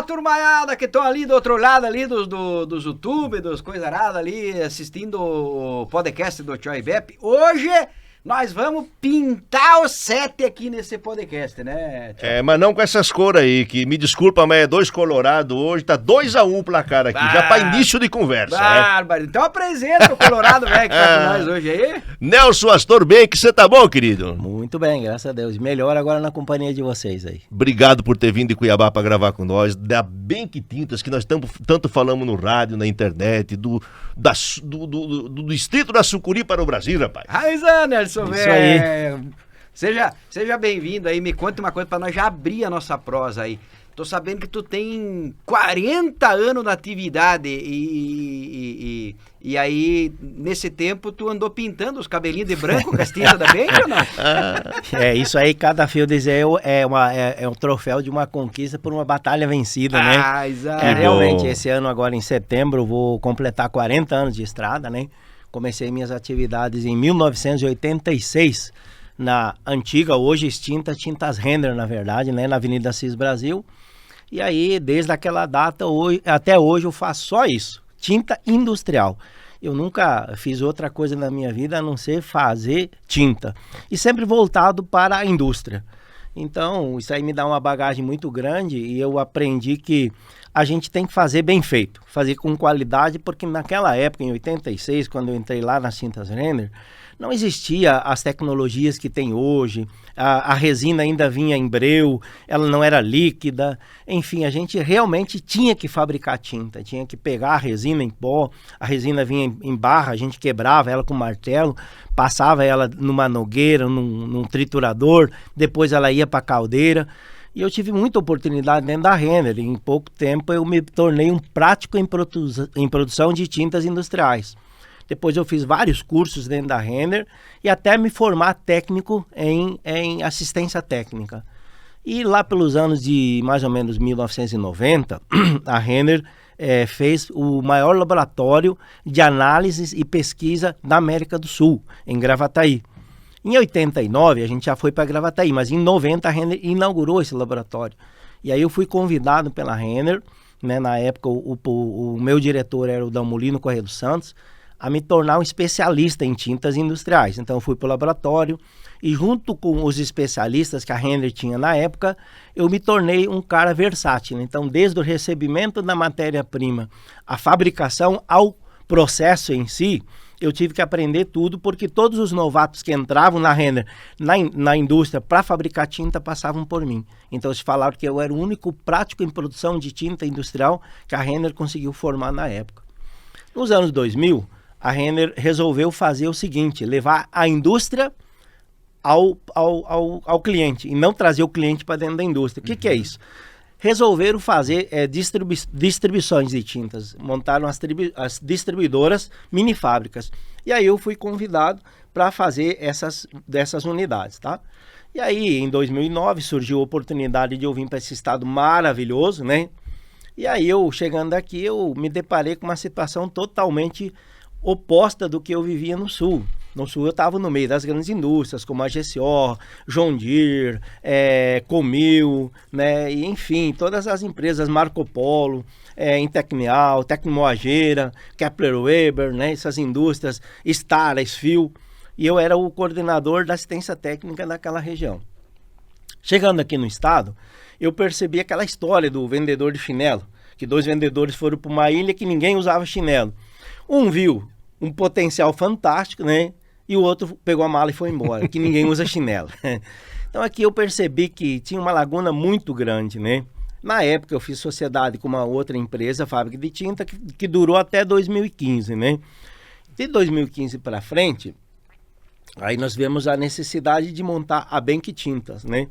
Fala, turmaiada, que estão ali do outro lado ali dos YouTube, dos coisa arada ali, assistindo o podcast do Tio Ibep. Hoje nós vamos pintar o set aqui nesse podcast, né, tio? Mas não com essas cores aí, que me desculpa, mas é 2 Colorado hoje, tá 2-1 o placar aqui, já pra início de conversa, Bárbaro, então apresenta o Colorado, velho, que tá com nós hoje aí. Nelson Astor, bem que você tá bom, querido? Muito bem, graças a Deus. Melhor agora na companhia de vocês aí. Obrigado por ter vindo de Cuiabá pra gravar com nós, da Bem que Tintas, que nós tanto falamos no rádio, na internet, do distrito da Sucuri para o Brasil, rapaz. Raizan, Nelson, Isso velho. Seja bem-vindo aí, me conta uma coisa pra nós já abrir a nossa prosa aí. Tô sabendo que tu tem 40 anos na atividade e aí, nesse tempo, tu andou pintando os cabelinhos de branco com as tintas da Bem ou não? Isso aí, cada fio desenho é um troféu de uma conquista por uma batalha vencida, né? Exato. Realmente, esse ano agora em setembro eu vou completar 40 anos de estrada, né? Comecei minhas atividades em 1986, na antiga, hoje extinta, Tintas Renner, na verdade, né? Na Avenida Assis Brasil. E aí, desde aquela data até hoje, eu faço só isso, tinta industrial. Eu nunca fiz outra coisa na minha vida a não ser fazer tinta. E sempre voltado para a indústria. Então, isso aí me dá uma bagagem muito grande e eu aprendi que a gente tem que fazer bem feito, fazer com qualidade, porque naquela época, em 86, quando eu entrei lá nas Tintas Renner, não existia as tecnologias que tem hoje, a resina ainda vinha em breu, ela não era líquida, enfim, a gente realmente tinha que fabricar tinta, tinha que pegar a resina em pó, a resina vinha em barra, a gente quebrava ela com martelo, passava ela numa nogueira, num triturador, depois ela ia para a caldeira. E eu tive muita oportunidade dentro da Renner. Em pouco tempo eu me tornei um prático em produção de tintas industriais. Depois eu fiz vários cursos dentro da Renner e até me formar técnico em assistência técnica. E lá pelos anos de mais ou menos 1990, a Renner fez o maior laboratório de análises e pesquisa da América do Sul, em Gravataí. Em 89, a gente já foi para Gravataí, mas em 90 a Renner inaugurou esse laboratório. E aí eu fui convidado pela Renner, né, na época o meu diretor era o Dalmolino Correia dos Santos, a me tornar um especialista em tintas industriais. Então eu fui para o laboratório e junto com os especialistas que a Renner tinha na época, eu me tornei um cara versátil. Então desde o recebimento da matéria-prima, a fabricação ao processo em si, eu tive que aprender tudo, porque todos os novatos que entravam na Renner, na indústria, para fabricar tinta, passavam por mim. Então, eles falaram que eu era o único prático em produção de tinta industrial que a Renner conseguiu formar na época. Nos anos 2000, a Renner resolveu fazer o seguinte, levar a indústria ao cliente, e não trazer o cliente para dentro da indústria. O que é isso? Resolveram fazer distribuições de tintas, montaram as distribuidoras, mini fábricas. E aí eu fui convidado para fazer dessas unidades, tá? E aí em 2009 surgiu a oportunidade de eu vir para esse estado maravilhoso, né? E aí eu chegando aqui, eu me deparei com uma situação totalmente oposta do que eu vivia no Sul. No Sul eu estava no meio das grandes indústrias, como a GCO, John Deere, Comil, né? E, enfim, todas as empresas, Marco Polo, Intecmial, Tecmoageira, Kepler Weber, né? Essas indústrias, Star, Esfil. E eu era o coordenador da assistência técnica daquela região. Chegando aqui no estado, eu percebi aquela história do vendedor de chinelo, que 2 vendedores foram para uma ilha que ninguém usava chinelo. Um viu um potencial fantástico, né? E o outro pegou a mala e foi embora, que ninguém usa chinelo. Então aqui eu percebi que tinha uma laguna muito grande, né? Na época eu fiz sociedade com uma outra empresa, fábrica de tinta, que durou até 2015, né? De 2015 para frente, aí nós vemos a necessidade de montar a Bem que Tintas, né?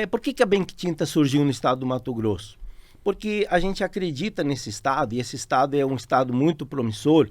Por que a Bem que Tintas surgiu no estado do Mato Grosso? Porque a gente acredita nesse estado, e esse estado é um estado muito promissor,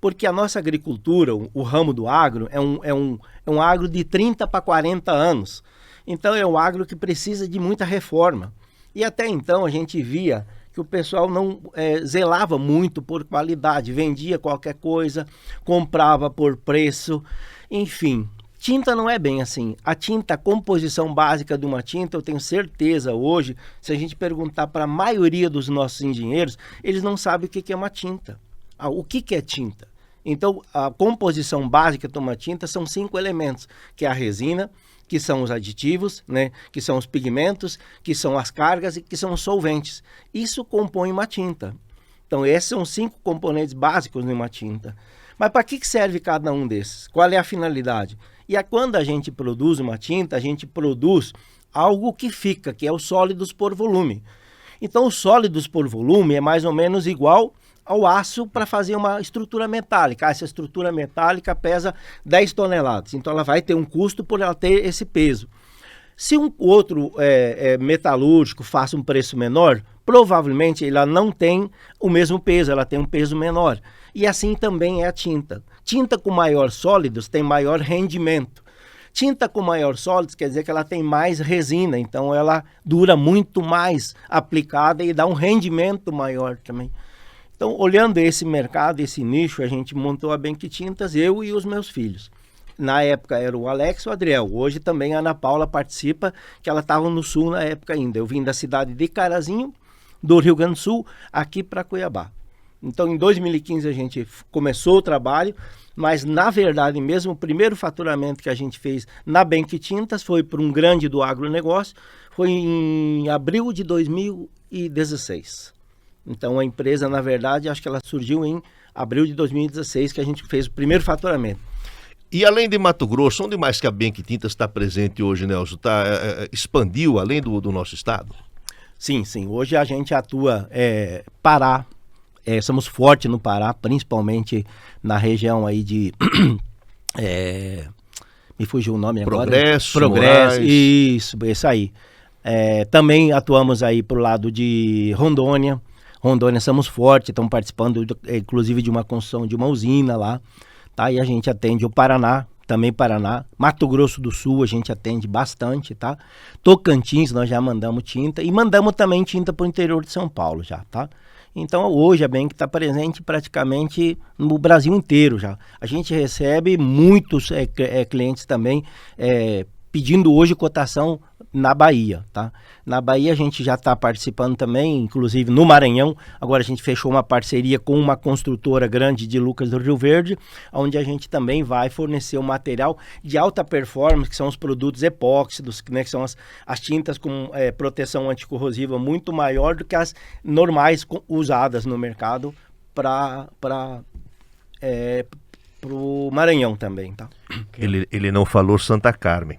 porque a nossa agricultura, o ramo do agro, é um agro de 30 para 40 anos. Então é um agro que precisa de muita reforma. E até então a gente via que o pessoal não zelava muito por qualidade, vendia qualquer coisa, comprava por preço, enfim. Tinta não é bem assim. A tinta, a composição básica de uma tinta, eu tenho certeza hoje, se a gente perguntar para a maioria dos nossos engenheiros, eles não sabem o que é uma tinta. O que é tinta? Então, a composição básica de uma tinta são 5 elementos, que é a resina, que são os aditivos, né, que são os pigmentos, que são as cargas e que são os solventes. Isso compõe uma tinta. Então, esses são 5 componentes básicos de uma tinta. Mas para que serve cada um desses? Qual é a finalidade? E quando a gente produz uma tinta, a gente produz algo que fica, que é os sólidos por volume. Então, os sólidos por volume é mais ou menos igual ao aço para fazer uma estrutura metálica. Essa estrutura metálica pesa 10 toneladas, então ela vai ter um custo por ela ter esse peso. Se um outro metalúrgico faça um preço menor, provavelmente ela não tem o mesmo peso, ela tem um peso menor. E assim também é a tinta. Tinta com maior sólidos tem maior rendimento. Tinta com maior sólidos quer dizer que ela tem mais resina, então ela dura muito mais aplicada e dá um rendimento maior também. Então, olhando esse mercado, esse nicho, a gente montou a Benck Tintas, eu e os meus filhos. Na época era o Alex e o Adriel. Hoje também a Ana Paula participa, que ela estava no sul na época ainda. Eu vim da cidade de Carazinho, do Rio Grande do Sul, aqui para Cuiabá. Então, em 2015 a gente começou o trabalho, mas na verdade mesmo o primeiro faturamento que a gente fez na Benck Tintas foi para um grande do agronegócio, foi em abril de 2016. Então a empresa, na verdade, acho que ela surgiu em abril de 2016, que a gente fez o primeiro faturamento. E além de Mato Grosso, onde mais que a Benck Tintas está presente hoje, Nelson? Expandiu além do nosso estado? Sim. Hoje a gente atua Pará, somos fortes no Pará, principalmente na região aí de... me fugiu o nome agora. Progresso, isso aí. Também atuamos aí pro lado de Rondônia, somos fortes, estamos participando, inclusive, de uma construção de uma usina lá, tá? E a gente atende o Paraná, também Paraná, Mato Grosso do Sul a gente atende bastante, tá? Tocantins nós já mandamos tinta e mandamos também tinta para o interior de São Paulo já, tá? Então hoje a Benck está presente praticamente no Brasil inteiro já. A gente recebe muitos clientes também pedindo hoje cotação na Bahia, tá? Na Bahia a gente já está participando também, inclusive no Maranhão. Agora a gente fechou uma parceria com uma construtora grande de Lucas do Rio Verde, onde a gente também vai fornecer um material de alta performance, que são os produtos epóxidos, né, que são as tintas com proteção anticorrosiva muito maior do que as normais usadas no mercado para o Maranhão também, tá? Ele não falou Santa Carmen.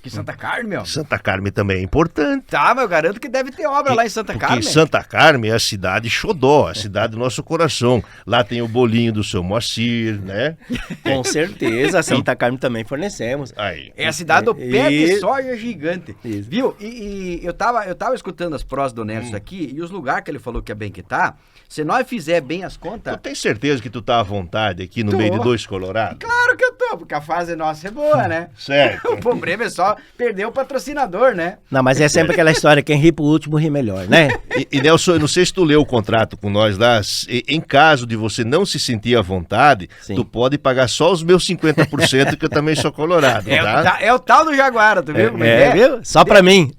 Que Santa Carmen, meu? Santa Carmen também é importante. Tá, mas eu garanto que deve ter obra lá em Santa Carmen. Porque Santa Carmen é a cidade xodó, a cidade do nosso coração. Lá tem o bolinho do seu Moacir, né? Com certeza, Santa Carmen também fornecemos. Aí. É a cidade do pé de soja gigante. Isso. Viu? E eu tava escutando as prosas do Nelson aqui, e os lugares que ele falou que é bem que tá, se nós fizer bem as contas... Tu tem certeza que tu tá à vontade aqui no meio de dois colorados? Claro que eu tô, porque a fase nossa é boa, né? Certo. O problema é só perder o patrocinador, né? Não, mas é sempre aquela história, quem ri por último ri melhor, né? E Nelson, eu não sei se tu leu o contrato com nós lá, em caso de você não se sentir à vontade, sim, tu pode pagar só os meus 50%, que eu também sou colorado, tá? É o tal do Jaguara, tu viu como viu? Só pra mim.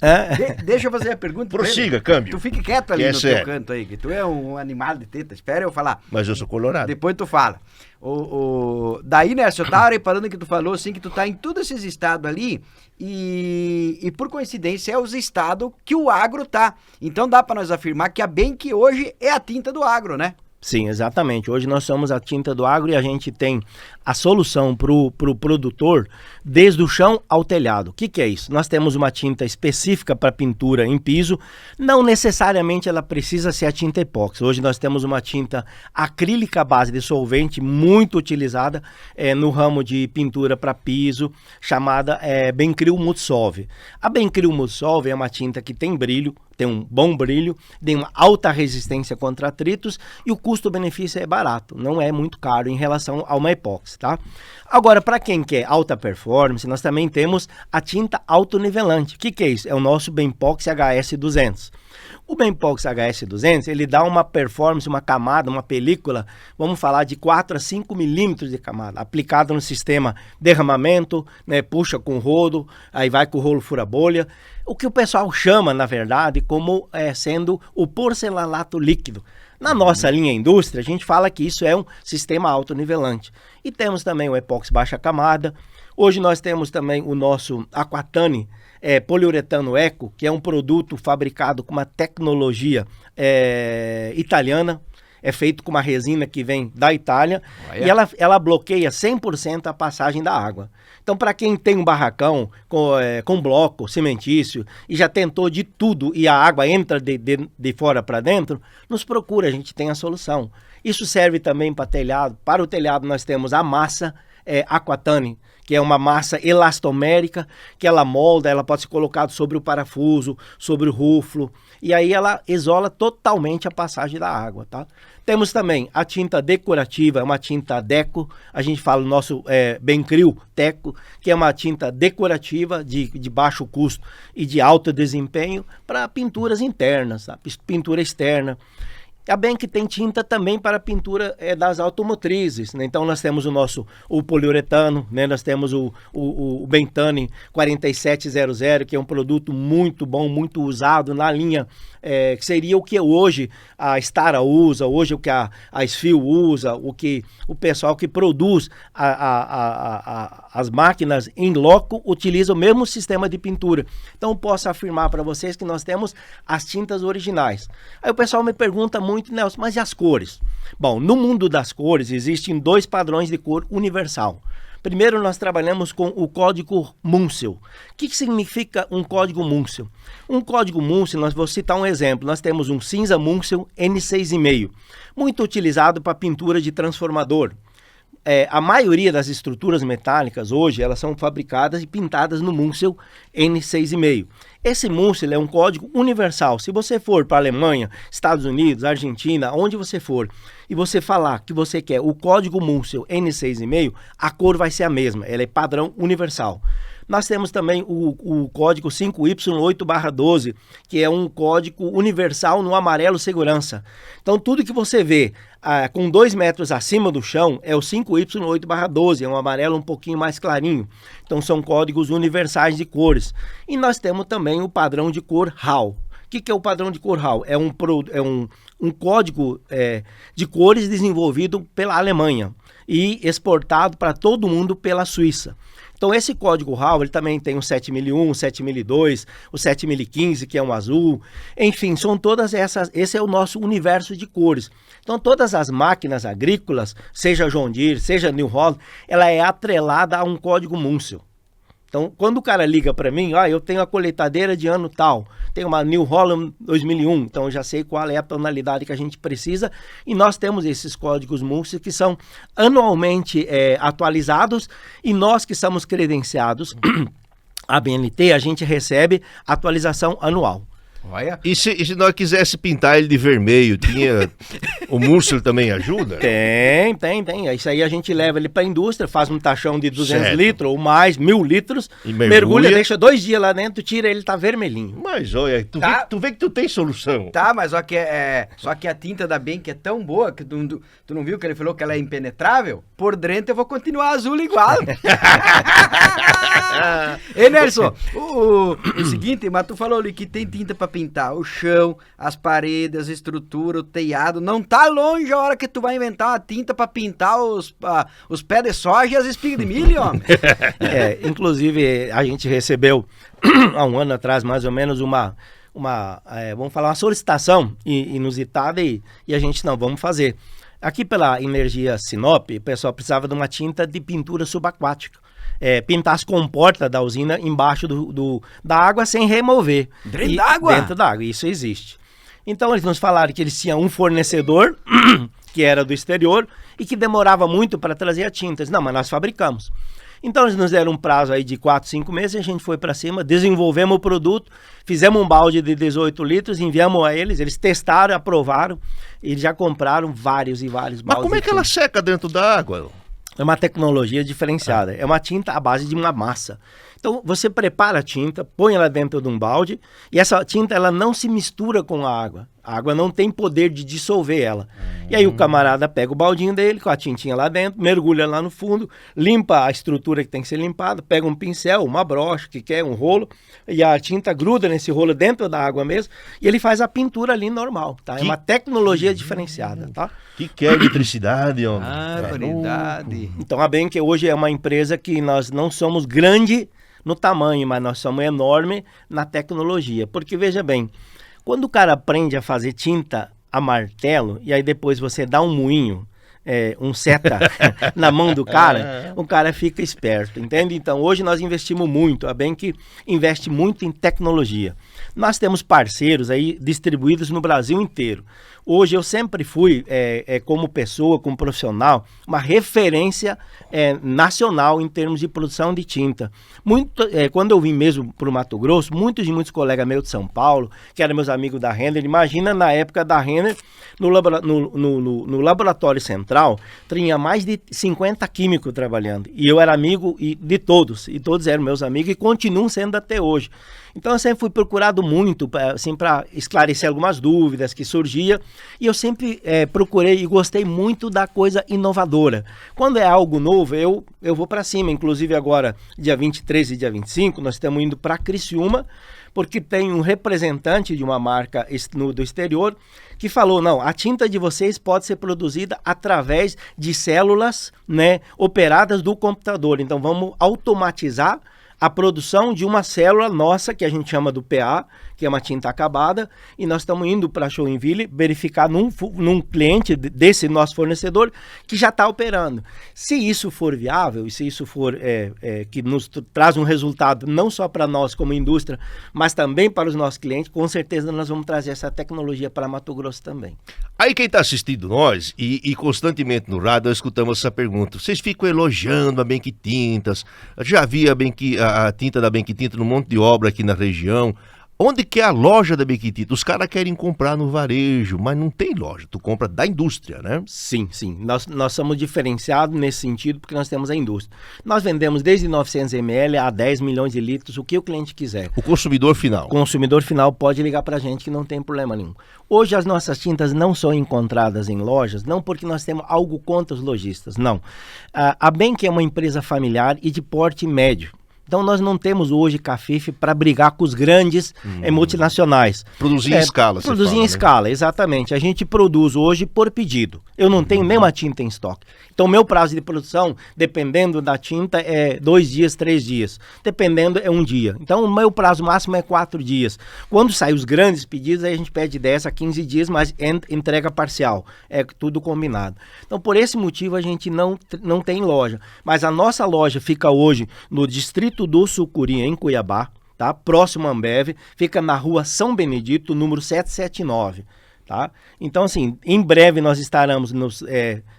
Deixa eu fazer a pergunta. Prossiga, câmbio. Tu fique quieto ali no teu canto aí, que tu é um animal de teta, espera eu falar. Mas eu sou colorado. Depois tu fala. Daí, né, eu tava reparando que tu falou assim, que tu tá em todos esses estados ali e por coincidência é os estados que o agro tá. Então dá pra nós afirmar que a Benck hoje é a tinta do agro, né? Sim, exatamente. Hoje nós somos a tinta do agro e a gente tem a solução para o produtor desde o chão ao telhado. O que é isso? Nós temos uma tinta específica para pintura em piso, não necessariamente ela precisa ser a tinta epóxi. Hoje nós temos uma tinta acrílica à base de solvente muito utilizada no ramo de pintura para piso, chamada Bencril Multisolve. A Bencril Multisolve é uma tinta que tem brilho, tem um bom brilho, tem uma alta resistência contra atritos e o custo-benefício é barato, não é muito caro em relação a uma epóxi, tá? Agora, para quem quer alta performance, nós também temos a tinta autonivelante. O que é isso? É o nosso Benpox HS200. O Benpox HS200, ele dá uma performance, uma camada, uma película, vamos falar de 4 a 5 milímetros de camada, aplicada no sistema derramamento, né, puxa com rodo, aí vai com o rolo fura-bolha, o que o pessoal chama, na verdade, como sendo o porcelanato líquido. Na nossa linha indústria, a gente fala que isso é um sistema autonivelante. E temos também o epóxi baixa camada. Hoje nós temos também o nosso Aquatane, poliuretano eco, que é um produto fabricado com uma tecnologia italiana, é feito com uma resina que vem da Itália. Olha. E ela bloqueia 100% a passagem da água. Então, para quem tem um barracão com bloco cimentício e já tentou de tudo e a água entra de fora para dentro, nos procura, a gente tem a solução. Isso serve também para telhado. Para o telhado nós temos a massa Aquatane, que é uma massa elastomérica, que ela molda, ela pode ser colocada sobre o parafuso, sobre o ruflo, e aí ela isola totalmente a passagem da água, tá? Temos também a tinta decorativa, uma tinta deco, a gente fala o nosso Bencril Teco, que é uma tinta decorativa de baixo custo e de alto desempenho para pinturas internas, tá? Pintura externa. A Benk tem tinta também para pintura das automotrizes, né? Então nós temos o poliuretano, né? Nós temos o Bentane 4700, que é um produto muito bom, muito usado na linha, que seria o que hoje a Stara usa, hoje o que a Sfil usa, o que o pessoal que produz as máquinas em loco utiliza o mesmo sistema de pintura. Então posso afirmar para vocês que nós temos as tintas originais. Aí o pessoal me pergunta muito, Nelson, mas e as cores? Bom, no mundo das cores existem 2 padrões de cor universal. Primeiro, nós trabalhamos com o código Munsell. O que significa um código Munsell? Um código Munsell, vou citar um exemplo. Nós temos um cinza Munsell N6,5, muito utilizado para pintura de transformador. A maioria das estruturas metálicas hoje, elas são fabricadas e pintadas no Munsell N6,5. Esse Munsell é um código universal. Se você for para a Alemanha, Estados Unidos, Argentina, onde você for, e você falar que você quer o código Munsell N6,5, a cor vai ser a mesma, ela é padrão universal. Nós temos também o código 5Y8/12, que é um código universal no amarelo segurança. Então, tudo que você vê com 2 metros acima do chão é o 5Y8/12, é um amarelo um pouquinho mais clarinho. Então, são códigos universais de cores. E nós temos também o padrão de cor HAL. O que é o padrão de cor HAL? É um código de cores desenvolvido pela Alemanha e exportado para todo mundo pela Suíça. Então esse código HAL, ele também tem o 7001, o 7002, o 7015, que é um azul. Enfim, são todas essas, esse é o nosso universo de cores. Então todas as máquinas agrícolas, seja John Deere, seja New Holland, ela é atrelada a um código Munsell. Então, quando o cara liga para mim, eu tenho a colheitadeira de ano tal, tenho uma New Holland 2001, então eu já sei qual é a tonalidade que a gente precisa, e nós temos esses códigos Munsell que são anualmente atualizados, e nós que estamos credenciados à BNT, a gente recebe atualização anual. Olha. E se nós quisesse pintar ele de vermelho, tinha o Munsell também ajuda? Tem. Isso aí a gente leva ele para a indústria, faz um tachão de 200 litros ou mais, 1000 litros, e mergulha, deixa 2 dias lá dentro, tira ele, tá vermelhinho. Mas olha, tu vê que tu tem solução. Tá, mas só que a tinta da Benk é tão boa que tu não viu que ele falou que ela é impenetrável? Por dentro eu vou continuar azul igual. Ei, Nelson, o seguinte, mas tu falou ali que tem tinta para pintar o chão, as paredes, a estrutura, o telhado. Não tá longe a hora que tu vai inventar uma tinta para pintar os pés de soja e as espigas de milho, homem. Inclusive, a gente recebeu há um ano atrás, mais ou menos, vamos falar, uma solicitação inusitada e a gente vamos fazer. Aqui pela Energia Sinop, o pessoal precisava de uma tinta de pintura subaquática. Pintar as comportas da usina embaixo da água sem remover. Dentro d'água? Dentro d'água, isso existe. Então eles nos falaram que eles tinham um fornecedor, que era do exterior, e que demorava muito para trazer a tinta. Não, mas nós fabricamos. Então eles nos deram um prazo aí de 4, 5 meses, a gente foi para cima, desenvolvemos o produto, fizemos um balde de 18 litros, enviamos a eles testaram, aprovaram, e já compraram vários e vários baldes. Mas como é que ela seca dentro da água? É uma tecnologia diferenciada, é uma tinta à base de uma massa. Então, você prepara a tinta, põe ela dentro de um balde e essa tinta ela não se mistura com a água. A água não tem poder de dissolver ela. E aí o camarada pega o baldinho dele com a tintinha lá dentro, mergulha lá no fundo, limpa a estrutura que tem que ser limpada, pega um pincel, uma brocha, que quer, um rolo, e a tinta gruda nesse rolo dentro da água mesmo, e ele faz a pintura ali normal, tá? É uma tecnologia diferenciada, tá? Que quer eletricidade, homem. Verdade. Então a Benck hoje é uma empresa que nós não somos grande no tamanho, mas nós somos enorme na tecnologia. Porque veja bem, quando o cara aprende a fazer tinta a martelo e aí depois você dá um moinho, um seta na mão do cara, o cara fica esperto, entende? Então hoje nós investimos muito, a Benck investe muito em tecnologia. Nós temos parceiros aí distribuídos no Brasil inteiro. Hoje eu sempre fui, como pessoa, como profissional, uma referência nacional em termos de produção de tinta. Quando eu vim mesmo para o Mato Grosso, muitos colegas meus de São Paulo, que eram meus amigos da Renner, imagina na época da Renner, no laboratório central, tinha mais de 50 químicos trabalhando. E eu era amigo de todos, e todos eram meus amigos e continuam sendo até hoje. Então eu sempre fui procurado muito assim, para esclarecer algumas dúvidas que surgiam, e eu sempre procurei e gostei muito da coisa inovadora. Quando é algo novo, eu vou para cima. Inclusive agora, dia 23 e dia 25, nós estamos indo para Criciúma, porque tem um representante de uma marca do exterior que falou, não, a tinta de vocês pode ser produzida através de células, né, operadas do computador. Então vamos automatizar a produção de uma célula nossa, que a gente chama do PA, que é uma tinta acabada, e nós estamos indo para Joinville verificar num cliente desse nosso fornecedor que já está operando. Se isso for viável, e se isso for que nos traz um resultado não só para nós como indústria, mas também para os nossos clientes, com certeza nós vamos trazer essa tecnologia para Mato Grosso também. Aí quem está assistindo nós, e constantemente no rádio, nós escutamos essa pergunta. Vocês ficam elogiando a Benck Tintas, já vi a tinta da Benck Tinta num monte de obra aqui na região. Onde que é a loja da Benck Tinta? Os caras querem comprar no varejo, mas não tem loja. Tu compra da indústria, né? Sim. Nós somos diferenciados nesse sentido porque nós temos a indústria. Nós vendemos desde 900 ml a 10 milhões de litros, o que o cliente quiser. O consumidor final. O consumidor final pode ligar para a gente que não tem problema nenhum. Hoje as nossas tintas não são encontradas em lojas, não porque nós temos algo contra os lojistas, não. A Benck é uma empresa familiar e de porte médio. Então nós não temos hoje cafife para brigar com os grandes multinacionais. Produzir em escala. Produzir em escala, exatamente. A gente produz hoje por pedido. Eu não tenho nenhuma tinta em estoque. Então meu prazo de produção, dependendo da tinta, é 2 dias, 3 dias. Dependendo, é 1 dia. Então o meu prazo máximo é 4 dias. Quando saem os grandes pedidos, aí a gente pede 10 a 15 dias, mas entrega parcial. É tudo combinado. Então por esse motivo a gente não tem loja. Mas a nossa loja fica hoje no distrito do Sucuri, em Cuiabá, tá? Próximo à Ambev, fica na rua São Benedito, número 779, tá? Então, assim, em breve nós estaremos nos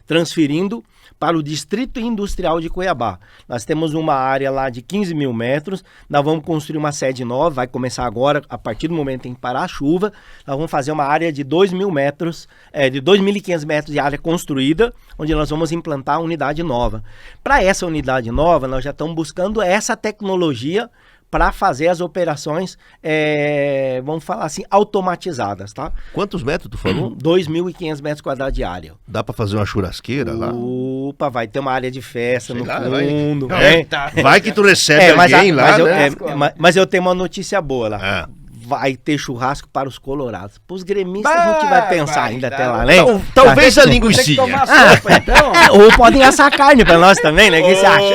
transferindo para o Distrito Industrial de Cuiabá. Nós temos uma área lá de 15 mil metros, nós vamos construir uma sede nova, vai começar agora, a partir do momento em que parar a chuva, nós vamos fazer uma área de 2.000 metros, de 2.500 metros de área construída, onde nós vamos implantar a unidade nova. Para essa unidade nova, nós já estamos buscando essa tecnologia para fazer as operações, vamos falar assim, automatizadas, tá? Quantos metros tu falou? 2.500 metros quadrados de área. Dá para fazer uma churrasqueira lá? Opa, vai ter uma área de festa no fundo. Vai que tu recebe alguém lá, né? Mas eu tenho uma notícia boa lá. Vai ter churrasco para os colorados. Para os gremistas a gente vai pensar ainda até lá, né? Talvez a linguicinha. Tomar sopa, então. Ou podem assar carne para nós também, né? O que você acha?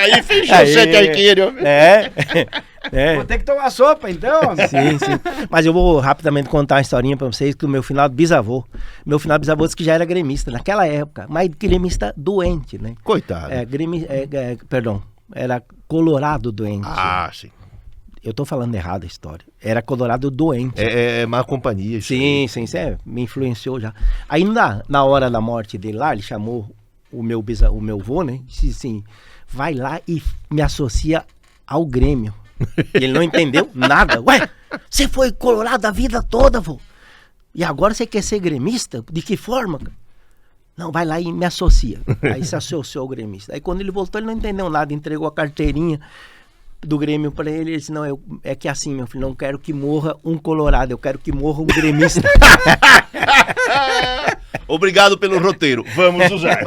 Aí fechou o sete arqueiro. Vou ter que tomar sopa, então. Sim. Mas eu vou rapidamente contar uma historinha para vocês que o meu finado bisavô disse que já era gremista naquela época, mas gremista doente, né? Coitado. Era colorado doente. Sim. Eu tô falando errado a história. Era colorado doente. É má companhia. Sim, me influenciou já. Aí na hora da morte dele lá, ele chamou o meu avô, né? Disse assim, vai lá e me associa ao Grêmio. E ele não entendeu nada. Ué, você foi colorado a vida toda, vô. E agora você quer ser gremista? De que forma? Não, vai lá e me associa. Aí se associou ao gremista. Aí quando ele voltou, ele não entendeu nada, entregou a carteirinha. do Grêmio para ele disse, não, é que assim, meu filho, não quero que morra um colorado, eu quero que morra um gremista. Obrigado pelo roteiro, vamos usar.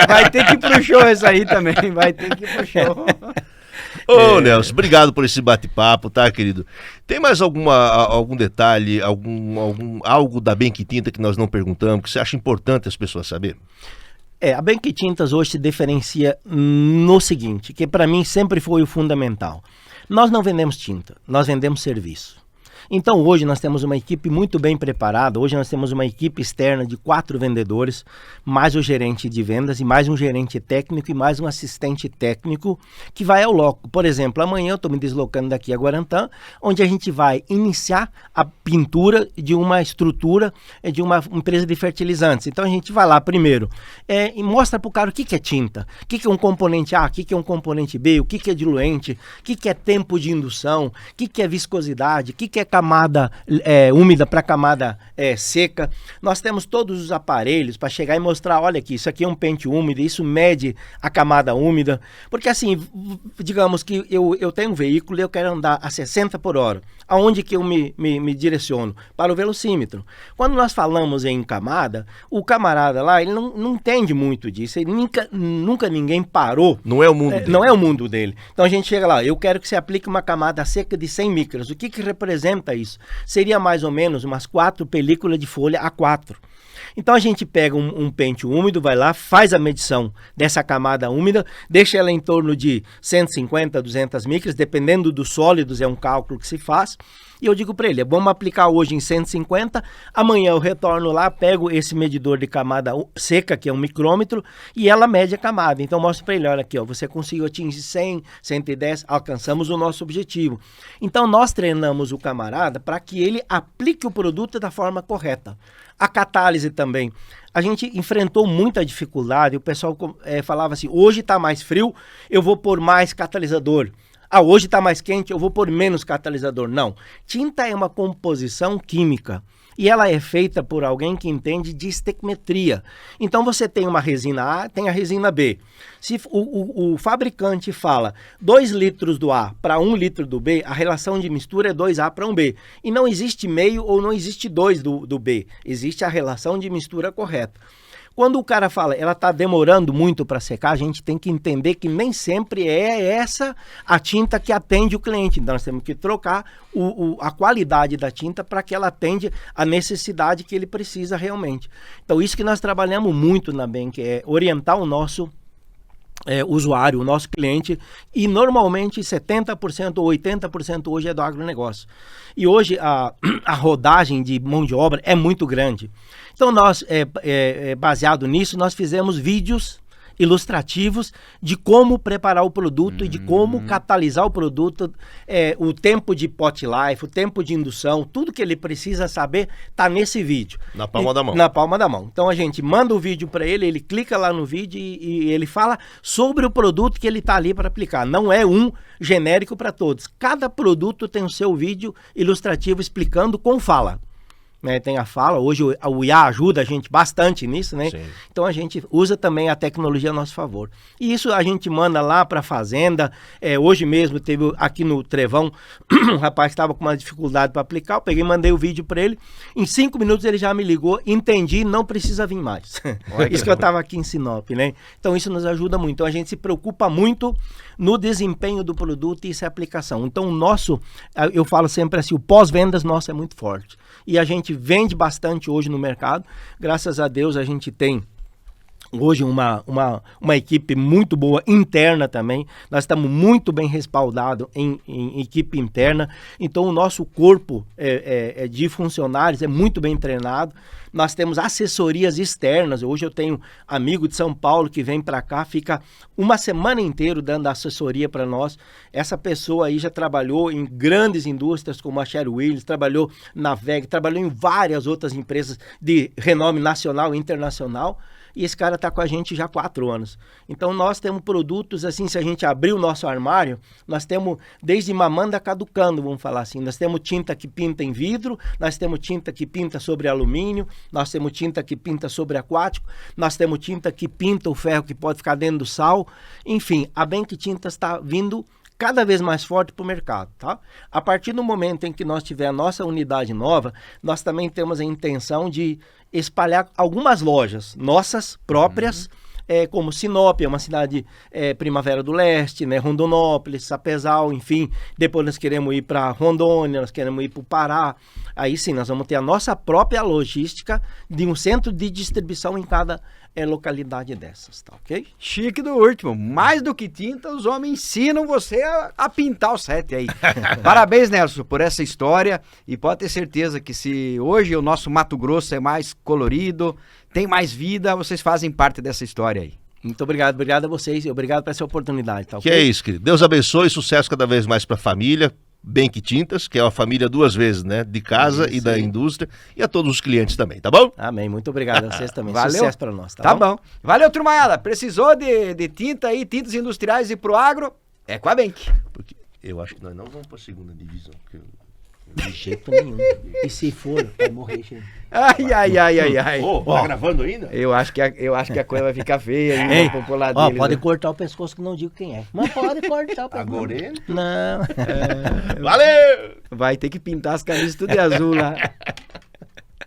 Vai ter que ir pro show esse aí também, vai ter que ir pro show. Ô, Nelson, obrigado por esse bate-papo, tá, querido? Tem mais algum detalhe, algo da Benque Tinta que nós não perguntamos, que você acha importante as pessoas saberem? A Benque Tintas hoje se diferencia no seguinte, que para mim sempre foi o fundamental. Nós não vendemos tinta, nós vendemos serviço. Então hoje nós temos uma equipe muito bem preparada, hoje nós temos uma equipe externa de 4 vendedores, mais o gerente de vendas e mais um gerente técnico e mais um assistente técnico que vai ao loco. Por exemplo, amanhã eu estou me deslocando daqui a Guarantã, onde a gente vai iniciar a pintura de uma estrutura de uma empresa de fertilizantes. Então a gente vai lá primeiro e mostra para o cara o que é tinta, o que é um componente A, o que é um componente B, o que é diluente, o que é tempo de indução, o que é viscosidade, o que é camada úmida para camada seca. Nós temos todos os aparelhos para chegar e mostrar, olha aqui, isso aqui é um pente úmido, isso mede a camada úmida. Porque assim, digamos que eu tenho um veículo e eu quero andar a 60 por hora. Aonde que eu me direciono? Para o velocímetro. Quando nós falamos em camada, o camarada lá, ele não entende muito disso. Ele nunca ninguém parou. Não é o mundo dele. Não é o mundo dele. Então a gente chega lá, eu quero que você aplique uma camada seca de 100 micras. O que representa isso? Seria mais ou menos umas 4 películas de folha A4. Então a gente pega um pente úmido, vai lá, faz a medição dessa camada úmida, deixa ela em torno de 150, 200 micras, dependendo dos sólidos, é um cálculo que se faz. E eu digo para ele, vamos aplicar hoje em 150, amanhã eu retorno lá, pego esse medidor de camada seca, que é um micrômetro, e ela mede a camada. Então mostro para ele, olha aqui, ó, você conseguiu atingir 100, 110, alcançamos o nosso objetivo. Então nós treinamos o camarada para que ele aplique o produto da forma correta. A catálise também. A gente enfrentou muita dificuldade, o pessoal falava assim, hoje está mais frio, eu vou pôr mais catalisador. Hoje está mais quente, eu vou pôr menos catalisador. Não. Tinta é uma composição química e ela é feita por alguém que entende de estequimetria. Então você tem uma resina A, tem a resina B. Se o fabricante fala 2 litros do A para 1 litro do B, a relação de mistura é 2A para 1B. E não existe meio ou não existe 2 do B. Existe a relação de mistura correta. Quando o cara fala, ela está demorando muito para secar, a gente tem que entender que nem sempre é essa a tinta que atende o cliente. Então, nós temos que trocar a qualidade da tinta para que ela atende a necessidade que ele precisa realmente. Então, isso que nós trabalhamos muito na Benque, é orientar o nosso usuário, o nosso cliente, e normalmente 70% ou 80% hoje é do agronegócio. E hoje a rodagem de mão de obra é muito grande. Então nós, baseado nisso, nós fizemos vídeos ilustrativos de como preparar o produto e de como catalisar o produto, o tempo de pot life, o tempo de indução, tudo que ele precisa saber está nesse vídeo. Na palma da mão. Na palma da mão. Então a gente manda o vídeo para ele, ele clica lá no vídeo e ele fala sobre o produto que ele está ali para aplicar. Não é um genérico para todos. Cada produto tem o seu vídeo ilustrativo explicando com fala. Tem a fala, hoje o IA ajuda a gente bastante nisso, né? Sim. Então a gente usa também a tecnologia a nosso favor. E isso a gente manda lá para a fazenda. Hoje mesmo teve aqui no Trevão, um rapaz que estava com uma dificuldade para aplicar, eu peguei e mandei o vídeo para ele. Em 5 minutos ele já me ligou, entendi, não precisa vir mais. Isso que eu estava aqui em Sinop, né? Então isso nos ajuda muito. Então a gente se preocupa muito no desempenho do produto e essa aplicação. Então o nosso, eu falo sempre assim, o pós-vendas nosso é muito forte. E a gente vende bastante hoje no mercado. Graças a Deus a gente tem hoje uma equipe muito boa interna também. Nós estamos muito bem respaldados em equipe interna. Então o nosso corpo de funcionários é muito bem treinado. Nós temos assessorias externas. Hoje eu tenho amigo de São Paulo que vem para cá, fica uma semana inteira dando assessoria para nós. Essa pessoa aí já trabalhou em grandes indústrias como a Sherwin Williams, trabalhou na VEG, trabalhou em várias outras empresas de renome nacional e internacional. E esse cara está com a gente já há 4 anos. Então nós temos produtos assim, se a gente abrir o nosso armário, nós temos desde mamanda caducando, vamos falar assim. Nós temos tinta que pinta em vidro, nós temos tinta que pinta sobre alumínio, nós temos tinta que pinta sobre aquático, nós temos tinta que pinta o ferro que pode ficar dentro do sal. Enfim, a Benque Tintas está vindo cada vez mais forte para o mercado, tá? A partir do momento em que nós tiver a nossa unidade nova, nós também temos a intenção de espalhar algumas lojas nossas próprias, como Sinop, é uma cidade Primavera do Leste, né? Rondonópolis, Sapezal, enfim. Depois nós queremos ir para Rondônia, nós queremos ir para o Pará. Aí sim, nós vamos ter a nossa própria logística de um centro de distribuição em cada localidade dessas, tá ok? Chique do último. Mais do que tinta, os homens ensinam você a pintar o set aí. Parabéns, Nelson, por essa história. E pode ter certeza que se hoje o nosso Mato Grosso é mais colorido, tem mais vida, vocês fazem parte dessa história aí. Muito obrigado a vocês e obrigado por essa oportunidade, tá ok? Que é isso, querido. Deus abençoe, sucesso cada vez mais para a família. Benck Tintas, que é uma família duas vezes, né? De casa e da indústria, e a todos os clientes também, tá bom? Amém, muito obrigado a vocês também. Valeu. Sucesso para nós, Tá bom? Valeu, turmaiada. Precisou de tinta aí, tintas industriais e pro agro? É com a Benck. Porque eu acho que nós não vamos para a segunda divisão. De jeito nenhum. E se for, vai morrer, gente. Ai. Tá gravando ainda? Eu acho que a coisa vai ficar feia aí pro popular dele. Pode né? cortar o pescoço que não digo quem é. Mas pode cortar o pescoço. Agora ele? Não. Valeu! Vai ter que pintar as camisas tudo de azul lá.